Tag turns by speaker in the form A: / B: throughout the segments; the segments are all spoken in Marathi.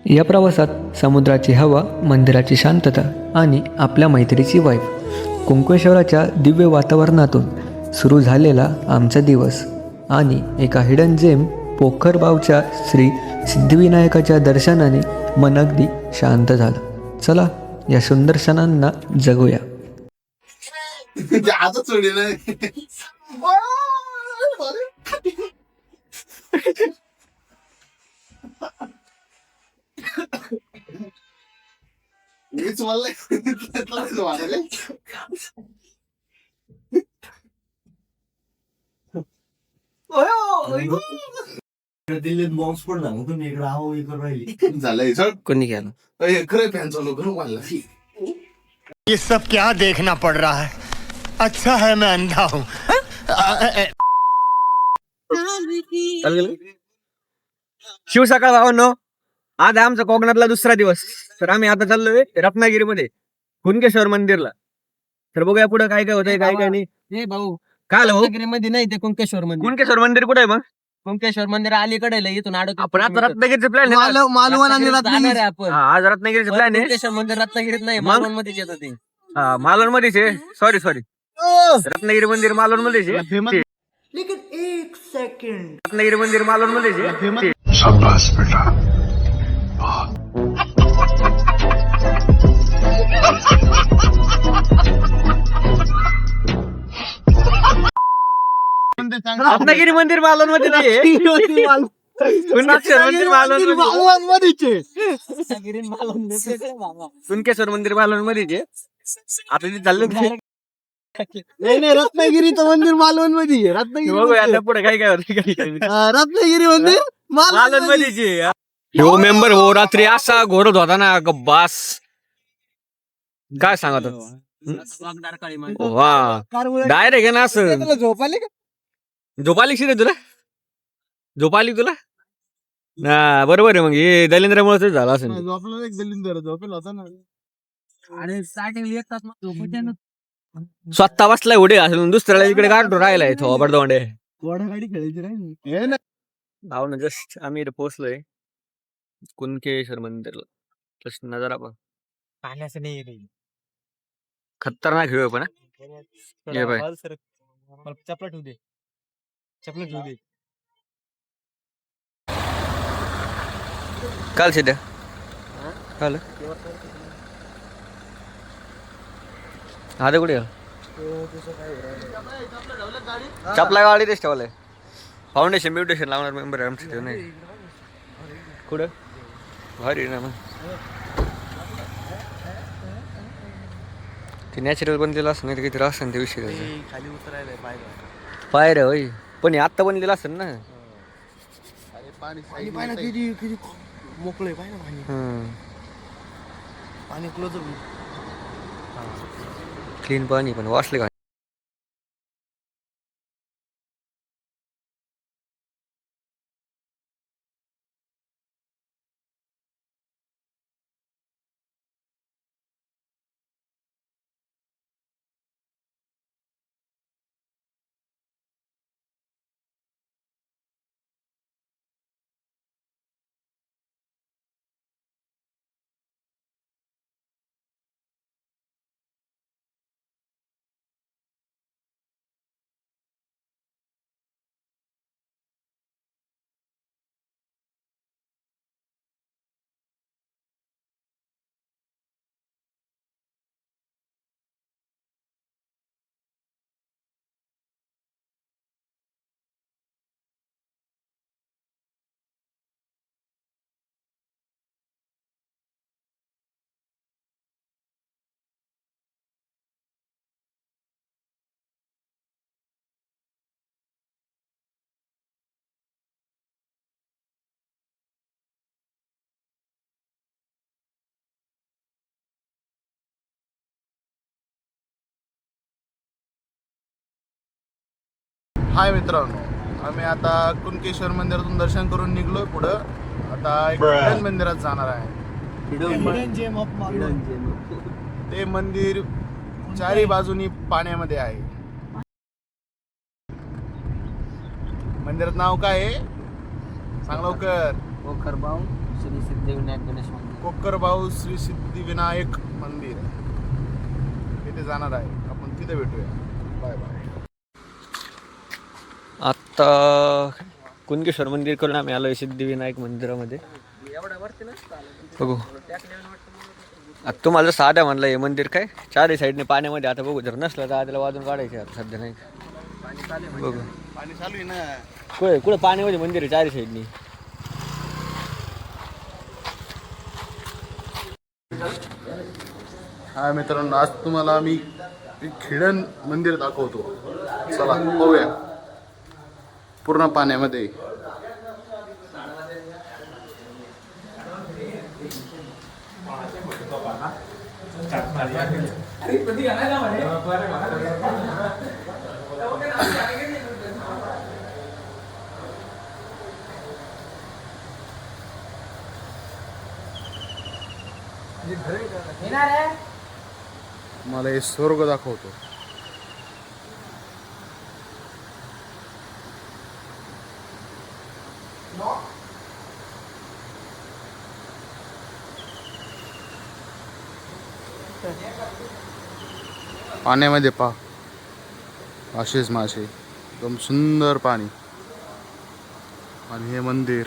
A: या प्रवासात समुद्राची हवा, मंदिराची शांतता आणि आपल्या मैत्रीची वाईफ कुंकेश्वराच्या दिव्य वातावरणातून सुरू झालेला आमचा दिवस आणि एका हिडन जेम पोखरबावच्या श्री सिद्धिविनायकाच्या दर्शनाने मन अगदी शांत झालं. चला या सुंदर क्षणांना जगूया.
B: दिल्लीत बॉम्ब स्फोट झाला तुम्ही इकडे आहो इकडे राहिली
C: झालंय सर.
A: कोणी केलं?
C: खरं फॅन चालू करून वाढला.
D: ये सब क्या देखना पड़ रहा है? अच्छा है मैं अंधा हूँ.
E: शिव सकाळ भावांनो, आज आमचा कोकणातला दुसरा दिवस. तर आम्ही आता चाललोय रत्नागिरीमध्ये कुणकेश्वर मंदिरला. तर बघूया पुढे काय काय होतंय, काय काय नाही.
F: हे भाऊ,
E: काय हो?
F: मध्ये नाही ते कुंकेश्वर मंदिर.
E: कुणकेश्वर मंदिर कुठे आहे मग?
F: कुंकेश्वर मंदिर अलीकडे आहे, इथून
E: आपण आता रत्नागिरीचं प्लॅन आहे.
F: आपण
E: आज रत्नागिरीचं प्लॅन आहे.
F: कुंकेश्वर मंदिर रत्नागिरीत नाही,
E: मग?
F: मालवण मध्येच येतं ते.
E: मालवण मध्येच आहे. सॉरी रत्नागिरी मंदिर मालवण मध्येच आहे. रत्नागिरी मंदिर मालवण मध्येच आहे.
D: शाबाश बेटा.
E: रत्नागिरी मंदिर मालवण मध्ये नाही. कुणकेश्वर मंदिर मालवण मध्ये. कुणकेश्वर मंदिर मालवण मध्ये आता ते चाललं.
B: नाही रत्नागिरीचं मंदिर मालवण मध्ये.
E: रत्नागिरी पुढे काय काय होतं.
B: रत्नागिरी मंदिर
E: मालवण मध्ये हो मेंबर हो. रात्री असा घोरत होता ना गब्बास, काय सांगत वा डायरेक्ट आहे ना असं.
B: झोपाले का?
E: झोपाली रे तुला? झोपाली तुला ना? बरोबर आहे. मग हे दलिंद्रामुळे झालं असेल.
B: झोपला एक दलिंदर झोपेल होता ना.
F: आणि स्टार्टिंग येतात
E: स्वतः बसलाय उडे असेल, दुसऱ्याला इकडे काढतो राहिलाय थोबड दोंडे.
B: घोडागाडी खेळायची राहील.
E: भाऊ ना जस्ट आम्ही इथे पोहोचलोय कुणकेश्वर मंदिरला. जस्ट नजारा बघ.
F: पाण्याचं नाही
E: खतरनाक व्ह्यू आहे पण. हे बाय
F: चपला ठेवू दे, चपला ठेवू दे.
E: काल सिद्ध्या काल आता कुठे गेला? चपला गाडी तेच ठेवलंय. फाउंडेशन ब्युटेशन लावणार मेंबर आहे आमच्या नाही. कुठं भारी ना मग ते नॅचरल बनलेलं असं नाही तर किती असं ते विषय
B: खाली उतरायला
E: पायऱ्या होय. पण हे आत्ता बनलेलं असेल ना.
B: पाणी किती मोकळे पाहिजे ना पाणी. पाणी क्लोज
E: क्लीन पाणी पण वाचले का.
C: हाय मित्रांनो, आम्ही आता कुणकेश्वर मंदिरातून दर्शन करून निघलोय. पुढं आता एक हिडन मंदिरात जाणार आहे. ते मंदिर चारी बाजूनी पाण्यामध्ये आहे. मंदिरात नाव काय आहे सांग लवकर.
F: पोखरबाव
E: श्री सिद्धिविनायक गणेश मंदिर.
C: कोकरबाऊ श्री सिद्धिविनायक मंदिर तिथे जाणार आहे आपण, तिथे भेटूया. Bye bye.
E: आत्ता कुणकेश्वर मंदिर करून आम्ही आलोय सिद्धिविनायक मंदिरामध्ये. बघू आता तुम्हाला साध्या म्हणलं हे मंदिर काय चारही साईडने पाण्यामध्ये. आता बघू जर नसलं तर त्याला वाजून काढायचे आता सध्या नाही. बघू
C: पाणी चालू आहे ना.
E: कुठं पाण्यामध्ये मंदिर आहे चारही साईडनी.
C: हा मित्रांनो, आज तुम्हाला आम्ही एक हिडन मंदिर दाखवतो. चला पाहूया. पूर्ण पाण्यामध्ये. मला हे स्वर्ग दाखवतो. पाण्यामध्ये पहा असेच मासे, एकदम सुंदर पाणी आणि हे मंदिर.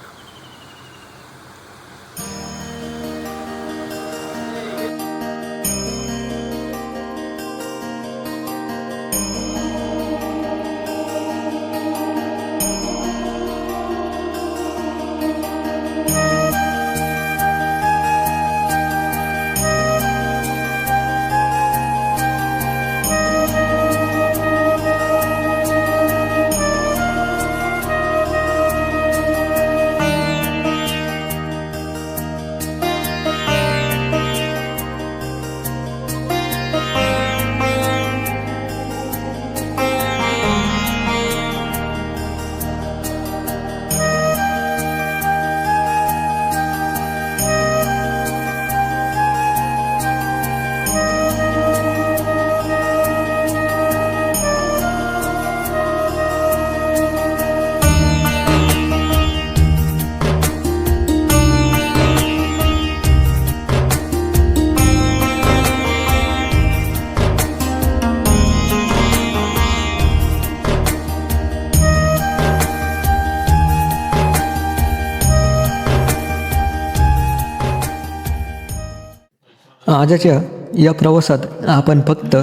A: आजच्या या प्रवासात आपण फक्त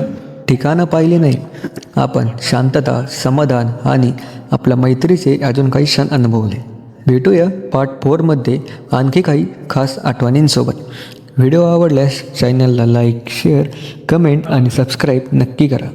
A: ठिकाणं पाहिली नाही, आपण शांतता, समाधान आणि आपल्या मैत्रीचे अजून काही क्षण अनुभवले. भेटूया पार्ट 4मध्ये आणखी काही खास आठवणींसोबत. व्हिडिओ आवडल्यास चॅनलला लाईक, शेअर, कमेंट आणि सबस्क्राईब नक्की करा.